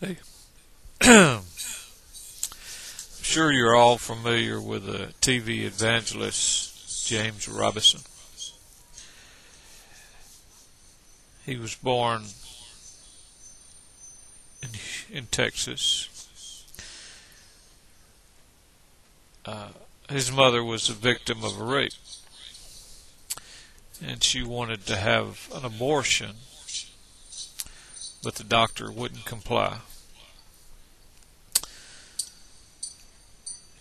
Hey, I'm sure you're all familiar with the TV evangelist James Robison. He was born in Texas. Uh, his mother was a victim of a rape, and she wanted to have an abortion, but the doctor wouldn't comply.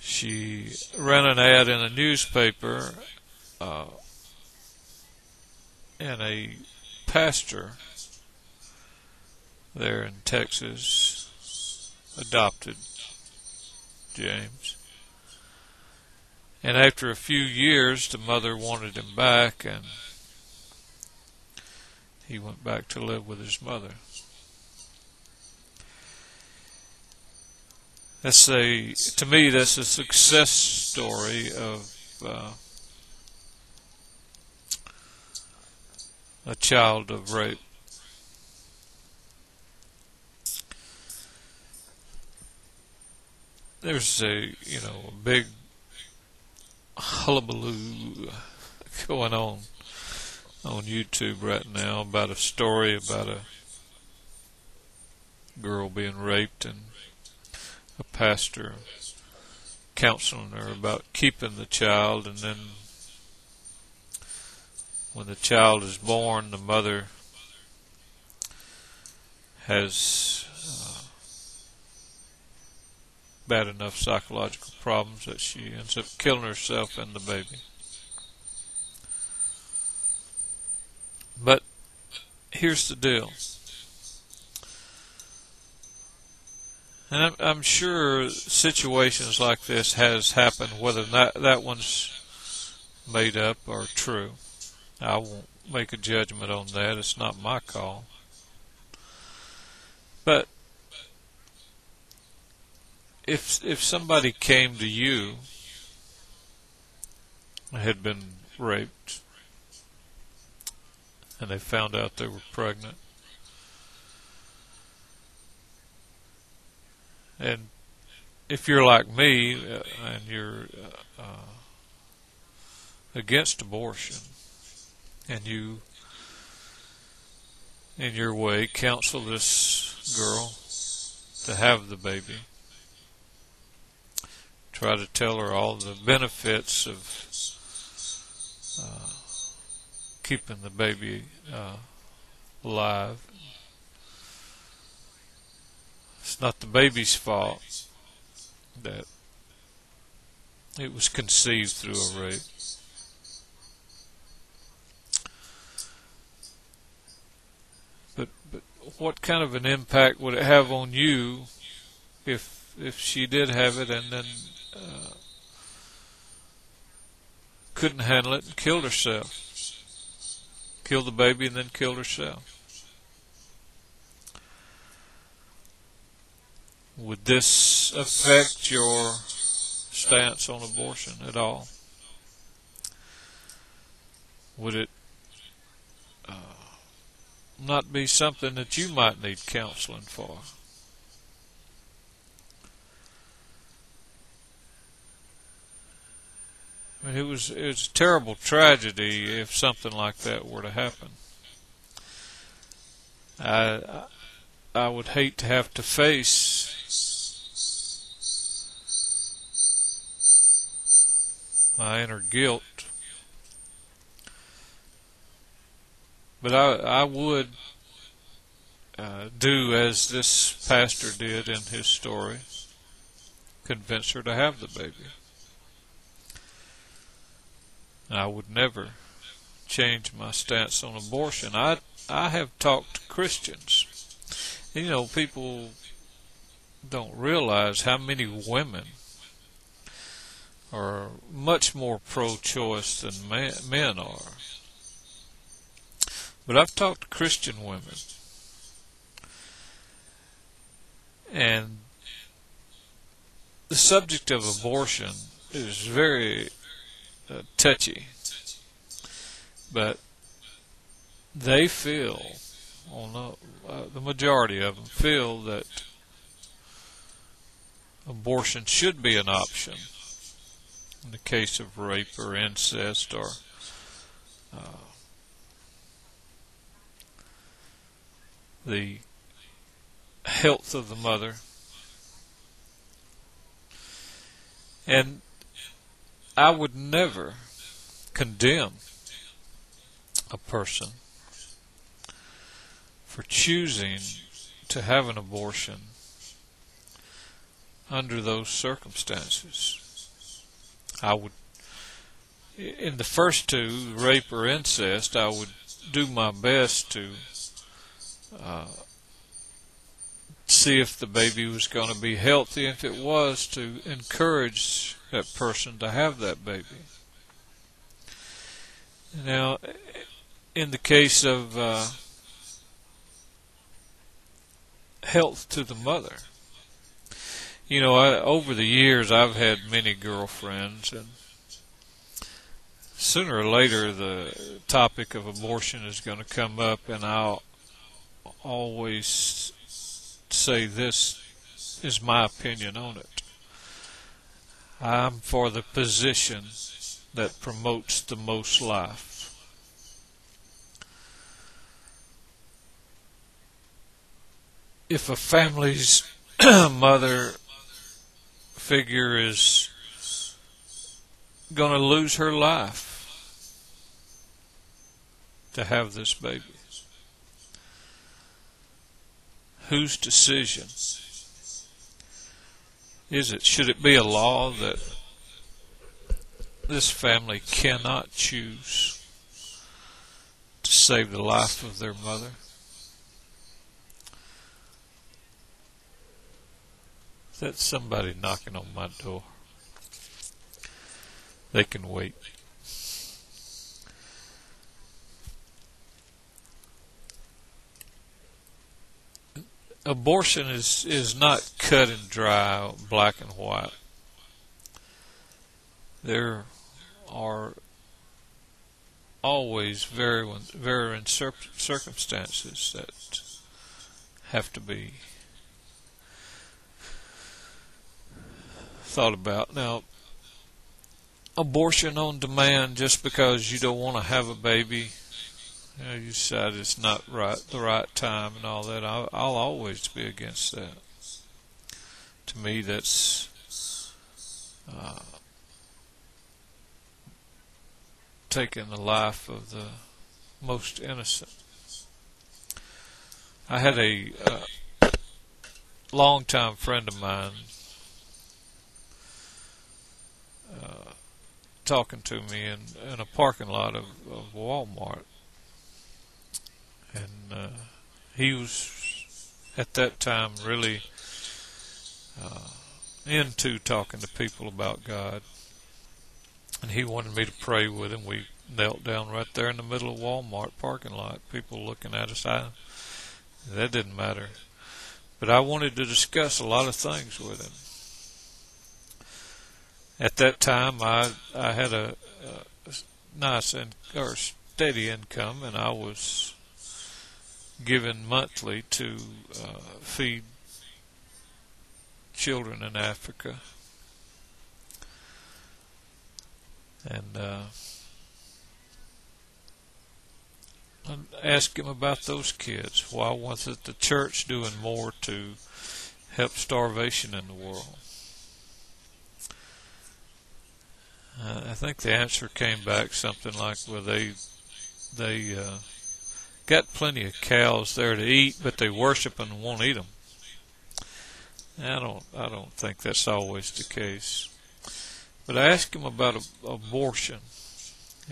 She ran an ad in a newspaper, uh, and a pastor there in Texas adopted James. And after a few years, the mother wanted him back, and he went back to live with his mother. To me, that's a success story of a child of rape. There's a big hullabaloo going on YouTube right now about a story about a girl being raped and a pastor counseling her about keeping the child, and then when the child is born, the mother has bad enough psychological problems that she ends up killing herself and the baby. But here's the deal. And I'm sure situations like this has happened, whether that one's made up or true. I won't make a judgment on that. It's not my call. But if somebody came to you and had been raped and they found out they were pregnant, and if you're like me and you're against abortion, and you, in your way, counsel this girl to have the baby, try to tell her all the benefits of keeping the baby alive. It's not the baby's fault that it was conceived through a rape. But what kind of an impact would it have on you if she did have it and then couldn't handle it and killed herself? Killed the baby and then killed herself. Would this affect your stance on abortion at all? Would it not be something that you might need counseling for? I mean, it was a terrible tragedy if something like that were to happen. I would hate to have to face my inner guilt, but I would do as this pastor did in his story, convince her to have the baby. I would never change my stance on abortion. I have talked to Christians. And, people don't realize how many women are much more pro-choice than men are. But I've talked to Christian women, and the subject of abortion is very touchy, but they feel, the majority of them feel that abortion should be an option in the case of rape or incest or the health of the mother. And I would never condemn a person for choosing to have an abortion under those circumstances. I would, in the first two, rape or incest, I would do my best to see if the baby was going to be healthy. If it was, to encourage that person to have that baby. Now, in the case of health to the mother, you know, over the years I've had many girlfriends, and sooner or later the topic of abortion is going to come up, and I'll always say this is my opinion on it. I'm for the position that promotes the most life. If a family's mother figure is going to lose her life to have this baby, whose decision is it? Should it be a law that this family cannot choose to save the life of their mother? That's somebody knocking on my door. They can wait. Abortion is not cut and dry, black and white. There are always varying circumstances that have to be thought about. Now, abortion on demand, just because you don't want to have a baby, you know, you decide it's not the right time and all that, I'll always be against that. To me, that's taking the life of the most innocent. I had a longtime friend of mine talking to me in a parking lot of Walmart. And he was, at that time, really into talking to people about God. And he wanted me to pray with him. We knelt down right there in the middle of Walmart parking lot. People looking at us. That didn't matter. But I wanted to discuss a lot of things with him. At that time, I had a nice or steady income, and I was given monthly to feed children in Africa. And I asked him about those kids. Why wasn't the church doing more to help starvation in the world? I think the answer came back something like, well, they got plenty of cows there to eat, but they worship and won't eat them. I don't think that's always the case. But I asked him about abortion,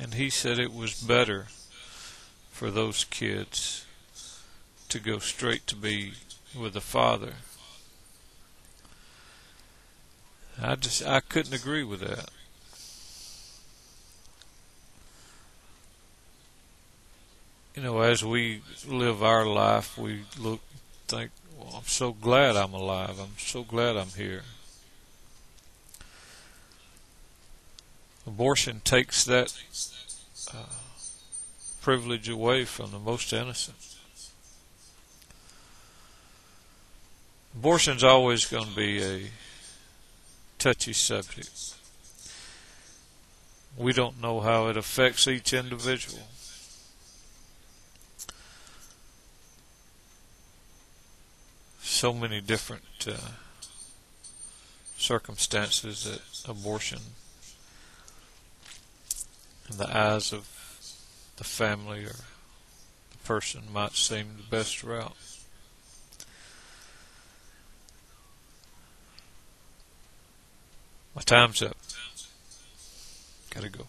and he said it was better for those kids to go straight to be with the father. I couldn't agree with that. You know, as we live our life, we think, well, I'm so glad I'm alive. I'm so glad I'm here. Abortion takes that privilege away from the most innocent. Abortion's always going to be touchy subject. We don't know how it affects each individual. So many different circumstances that abortion, in the eyes of the family or the person, might seem the best route. My time's up. Gotta go.